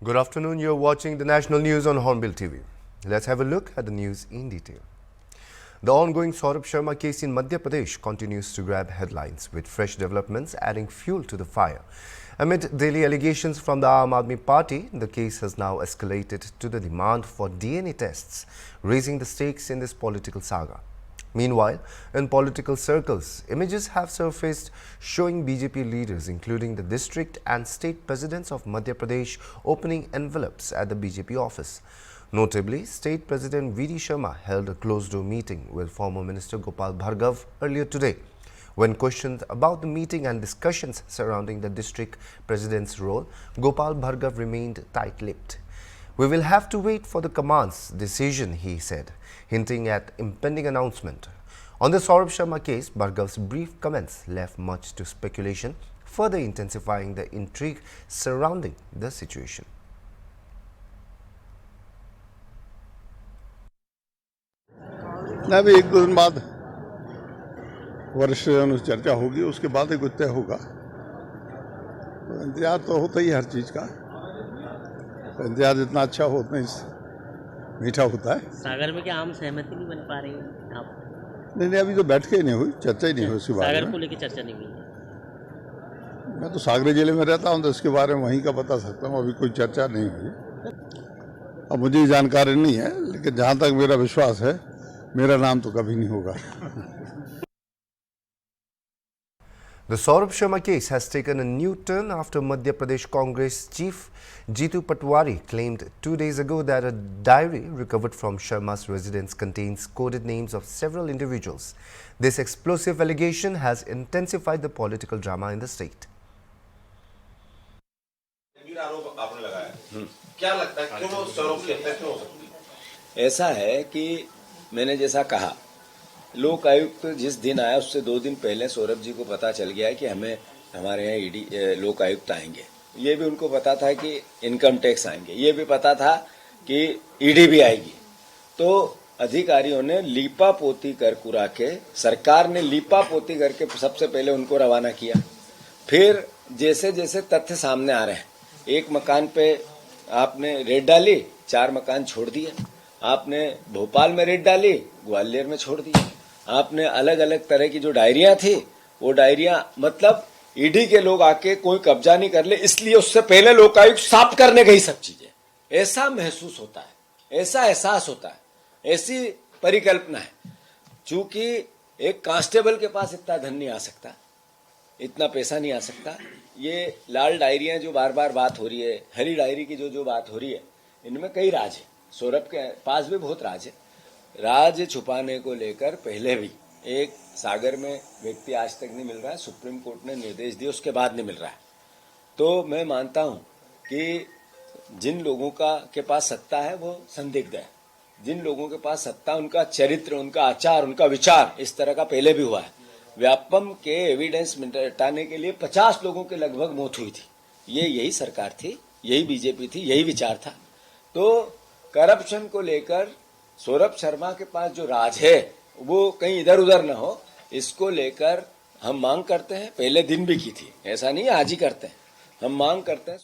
Good afternoon. You're watching the national news on Hornbill TV. Let's have a look at the news in detail. The ongoing Saurabh Sharma case in Madhya Pradesh continues to grab headlines, with fresh developments adding fuel to the fire. Amid daily allegations from the Aam Aadmi Party, the case has now escalated to the demand for DNA tests, raising the stakes in this political saga. Meanwhile, in political circles, images have surfaced showing BJP leaders, including the district and state presidents of Madhya Pradesh, opening envelopes at the BJP office. Notably, State President V.D. Sharma held a closed-door meeting with former Minister Gopal Bhargav earlier today. When questioned about the meeting and discussions surrounding the district president's role, Gopal Bhargav remained tight-lipped. "We will have to wait for the command's decision," he said, hinting at impending announcement. On the Saurabh Sharma case, Bhargav's brief comments left much to speculation, further intensifying the intrigue surrounding the situation. अभी एक दो दिन बाद वरिष्ठ जनों से चर्चा होगी, उसके बाद ही कुछ तय होगा। तो इंतजार तो होता ही हर चीज का, तो इंतजार जितना अच्छा हो उतना ही मीठा होता है। सागर में क्या आम सहमति नहीं बन पा रही है आप? नहीं, अभी तो बैठ के ही नहीं हुई, चर्चा ही नहीं हुई उसके बारे में। सागर को लेकर चर्चा नहीं हुई है। मैं तो सागर जिले में रहता हूँ, तो इसके बारे में वहीं का बता सकता हूँ। अभी कोई चर्चा नहीं हुई। अब मुझे जानकारी नहीं है, लेकिन जहाँ तक मेरा विश्वास है, मेरा नाम तो कभी नहीं होगा। The Saurabh Sharma case has taken a new turn after Madhya Pradesh Congress chief Jitu Patwari claimed 2 days ago that a diary recovered from Sharma's residence contains coded names of several individuals. This explosive allegation has intensified the political drama in the state. आरोप आपने लगाया, क्या लगता है क्यों सौरभ की हत्या क्यों हो सकती है? ऐसा है कि मैंने जैसा कहा, लोक आयुक्त जिस दिन आया उससे 2 दिन पहले सौरभ जी को पता चल गया है कि हमारे यहाँ ईडी लोक आयुक्त आएंगे। ये भी उनको पता था कि इनकम टैक्स आएंगे, ये भी पता था कि ईडी भी आएगी। तो अधिकारियों ने लीपा पोती कर कुरा के, सरकार ने लीपा पोती करके सबसे पहले उनको रवाना किया। फिर जैसे जैसे तथ्य सामने आ रहे हैं, एक मकान पे आपने रेड डाली, 4 मकान छोड़ दिए। आपने भोपाल में रेड डाली, ग्वालियर में छोड़ दिया। आपने अलग अलग तरह की जो डायरियां थी, वो डायरियां मतलब ईडी के लोग आके कोई कब्जा नहीं कर ले, इसलिए उससे पहले लोकायुक्त साफ करने गई सब चीजें। ऐसा महसूस होता है, ऐसा एहसास होता है, ऐसी परिकल्पना है। चूंकि एक कांस्टेबल के पास इतना धन नहीं आ सकता, इतना पैसा नहीं आ सकता। ये लाल डायरियां जो बार बार बात हो रही है, हरी डायरी की जो बात हो रही है, इनमें कई राज है। सौरभ के पास भी बहुत राज है। राज छुपाने को लेकर पहले भी एक सागर में व्यक्ति आज तक नहीं मिल रहा है, सुप्रीम कोर्ट ने निर्देश दिए, उसके बाद नहीं मिल रहा है। तो मैं मानता हूं कि जिन लोगों के पास सत्ता है वो संदिग्ध है। जिन लोगों के पास सत्ता, उनका चरित्र, उनका आचार, उनका विचार इस तरह का पहले भी हुआ है। व्यापम के एविडेंस मिटाने के लिए 50 लोगों के लगभग मौत हुई थी। यही सरकार थी, यही बीजेपी थी, यही विचार था। तो करप्शन को लेकर सौरभ शर्मा के पास जो राज है वो कहीं इधर उधर न हो, इसको लेकर हम मांग करते हैं। पहले दिन भी की थी, ऐसा नहीं आज ही करते हैं, हम मांग करते हैं।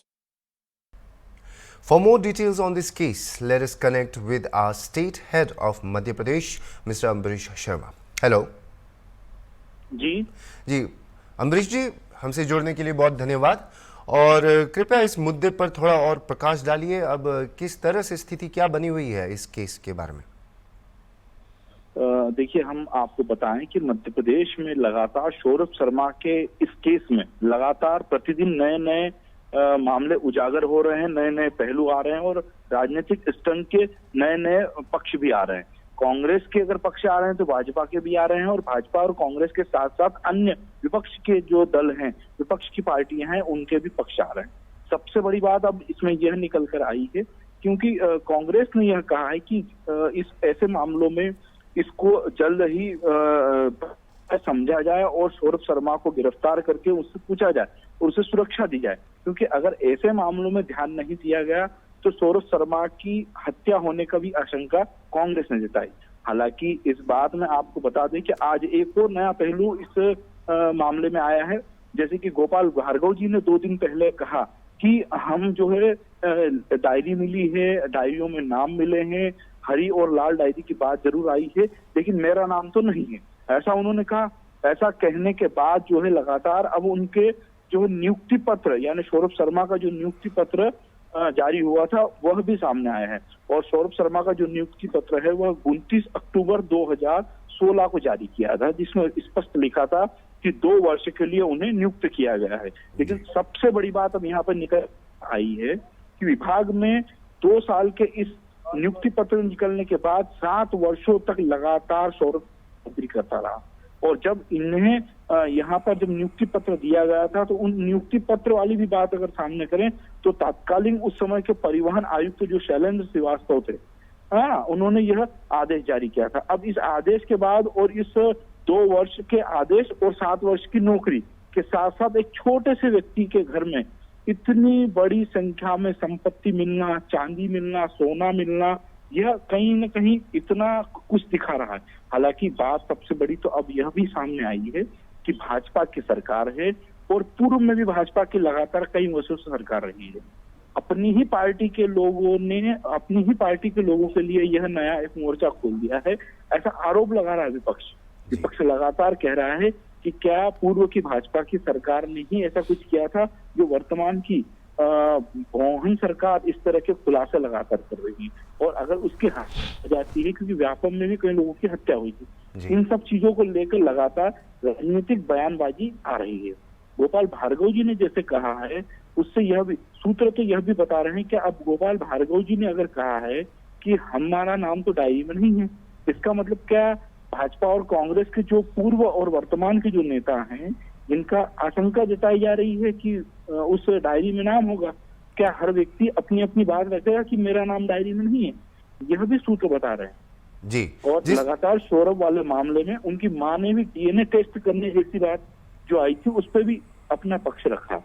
For more details on this case, let us connect with our state head of Madhya Pradesh, Mr. Ambarish Sharma. Hello. जी अम्बरीश जी, हमसे जुड़ने के लिए बहुत धन्यवाद। और कृपया इस मुद्दे पर थोड़ा और प्रकाश डालिए। अब किस तरह से स्थिति क्या बनी हुई है इस केस के बारे में? देखिए, हम आपको बताएं कि मध्य प्रदेश में लगातार सौरभ शर्मा के इस केस में लगातार प्रतिदिन नए नए मामले उजागर हो रहे हैं, नए नए पहलू आ रहे हैं और राजनीतिक स्टंट के नए नए पक्ष भी आ रहे हैं। कांग्रेस के अगर पक्ष आ रहे हैं तो भाजपा के भी आ रहे हैं, और भाजपा और कांग्रेस के साथ साथ अन्य विपक्ष के जो दल हैं, विपक्ष की पार्टियां हैं, उनके भी पक्ष आ रहे हैं। सबसे बड़ी बात अब इसमें यह निकल कर आई है, क्योंकि कांग्रेस ने यह कहा है कि इस ऐसे मामलों में इसको जल्द ही समझा जाए और सौरभ शर्मा को गिरफ्तार करके उससे पूछा जाए और उसे सुरक्षा दी जाए, क्योंकि अगर ऐसे मामलों में ध्यान नहीं दिया गया तो सौरभ शर्मा की हत्या होने का भी आशंका कांग्रेस ने जताई। हालांकि इस बात में आपको बता दें कि आज एक और नया पहलू इस मामले में आया है। जैसे कि गोपाल भार्गव जी ने 2 दिन पहले कहा कि हम जो है डायरी मिली है, डायरियों में नाम मिले हैं, हरी और लाल डायरी की बात जरूर आई है, लेकिन मेरा नाम तो नहीं है, ऐसा उन्होंने कहा। ऐसा कहने के बाद जो है लगातार अब उनके जो नियुक्ति पत्र, यानी सौरभ शर्मा का जो नियुक्ति पत्र जारी हुआ था वह भी सामने आया है। और सौरभ शर्मा का जो नियुक्ति पत्र है वह 29 अक्टूबर 2016 को जारी किया था, जिसमें स्पष्ट लिखा था कि 2 वर्ष के लिए उन्हें नियुक्त किया गया है। लेकिन सबसे बड़ी बात अब यहाँ पर निकल आई है कि विभाग में 2 साल के इस नियुक्ति पत्र निकलने के बाद 7 वर्षों तक लगातार सौरभ नौकरी करता रहा। और जब इन्हें यहाँ पर जब नियुक्ति पत्र दिया गया था तो उन नियुक्ति पत्र वाली भी बात अगर सामने करें तो तत्कालीन उस समय के परिवहन आयुक्त जो शैलेंद्र श्रीवास्तव थे, उन्होंने यह आदेश जारी किया था। अब इस आदेश के बाद और इस 2 वर्ष के आदेश और 7 वर्ष की नौकरी के साथ साथ एक छोटे से व्यक्ति के घर में इतनी बड़ी संख्या में संपत्ति मिलना, चांदी मिलना, सोना मिलना, यह कहीं न कहीं इतना कुछ दिखा रहा है। हालांकि बात सबसे बड़ी तो अब यह भी सामने आई है कि भाजपा की सरकार है और पूर्व में भी भाजपा की लगातार कई वर्षों से सरकार रही है। अपनी ही पार्टी के लोगों ने अपनी ही पार्टी के लोगों के लिए यह नया एक मोर्चा खोल दिया है, ऐसा आरोप लगा रहा है विपक्ष। विपक्ष लगातार कह रहा है कि क्या पूर्व की भाजपा की सरकार ने ही ऐसा कुछ किया था जो वर्तमान की मोहन सरकार इस तरह के खुलासे लगातार कर रही है। और अगर उसकी हत्या जाती है, क्योंकि व्यापम में भी कई लोगों की हत्या हुई थी, इन सब चीजों को लेकर लगातार राजनीतिक बयानबाजी आ रही है। गोपाल भार्गव जी ने जैसे कहा है, उससे यह भी सूत्र तो यह भी बता रहे हैं कि अब गोपाल भार्गव जी ने अगर कहा है कि हमारा नाम तो डायरी में नहीं है, इसका मतलब क्या भाजपा और कांग्रेस के जो पूर्व और वर्तमान के जो नेता हैं, जिनका आशंका जताई जा रही है कि उस डायरी में नाम होगा, क्या हर व्यक्ति अपनी अपनी बात रखेगा कि मेरा नाम डायरी में नहीं है? यह भी सूत्र बता रहे हैं जी। और लगातार सौरभ वाले मामले में उनकी मां ने भी डीएनए टेस्ट करने जैसी बात जो आई थी उस पर भी अपना पक्ष रखा।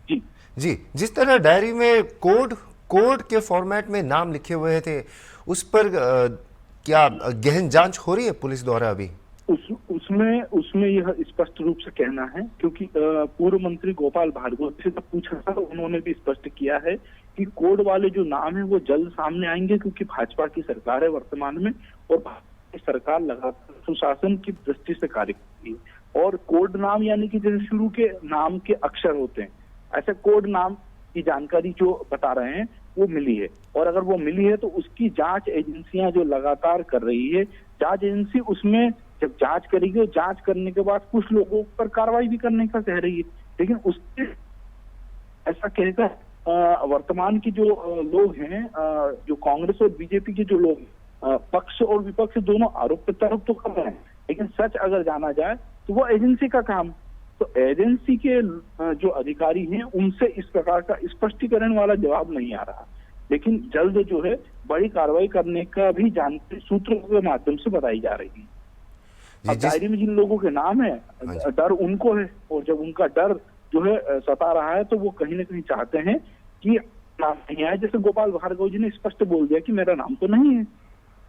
जी जी, जिस तरह डायरी में कोड के फॉर्मेट में नाम लिखे हुए थे, उस पर क्या गहन जांच हो रही है पुलिस द्वारा अभी? उसमें यह स्पष्ट रूप से कहना है, क्योंकि पूर्व मंत्री गोपाल भार्गव से जब पूछा था उन्होंने भी स्पष्ट किया है कि कोड वाले जो नाम है वो जल्द सामने आएंगे, क्योंकि भाजपा की सरकार है वर्तमान में और भाजपा की सरकार लगातार सुशासन की दृष्टि से कार्य करती है। और कोड नाम यानी कि जैसे शुरू के नाम के अक्षर होते हैं, ऐसे कोड नाम की जानकारी जो बता रहे हैं वो मिली है। और अगर वो मिली है तो उसकी जांच एजेंसियां जो लगातार कर रही है, जांच एजेंसी उसमें जब जांच करेगी और जांच करने के बाद कुछ लोगों पर कार्रवाई भी करने का कह रही है, लेकिन उसके ऐसा कहकर वर्तमान की जो लोग हैं, जो कांग्रेस और बीजेपी के जो लोग पक्ष और विपक्ष दोनों आरोप प्रत्यारोप तो कर रहे हैं, लेकिन सच अगर जाना जाए तो वो एजेंसी का काम। तो एजेंसी के जो अधिकारी हैं उनसे इस प्रकार का स्पष्टीकरण वाला जवाब नहीं आ रहा, लेकिन जल्द जो है बड़ी कार्रवाई करने का भी जानकारी सूत्रों के माध्यम से बताई जा रही है। अब डायरी में जिन लोगों के नाम है, डर उनको है, और जब उनका डर जो है सता रहा है तो वो कहीं ना कहीं चाहते हैं कि नाम नहीं आए। जैसे गोपाल भार्गव जी ने स्पष्ट बोल दिया कि मेरा नाम तो नहीं है,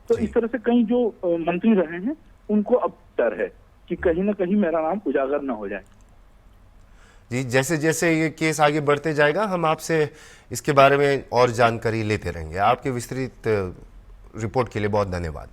तो इस तरह से कई जो मंत्री रहे हैं उनको अब डर है कि कहीं ना कहीं मेरा नाम उजागर न हो जाए। जी, जैसे जैसे ये केस आगे बढ़ते जाएगा हम आपसे इसके बारे में और जानकारी लेते रहेंगे। आपके विस्तृत रिपोर्ट के लिए बहुत धन्यवाद।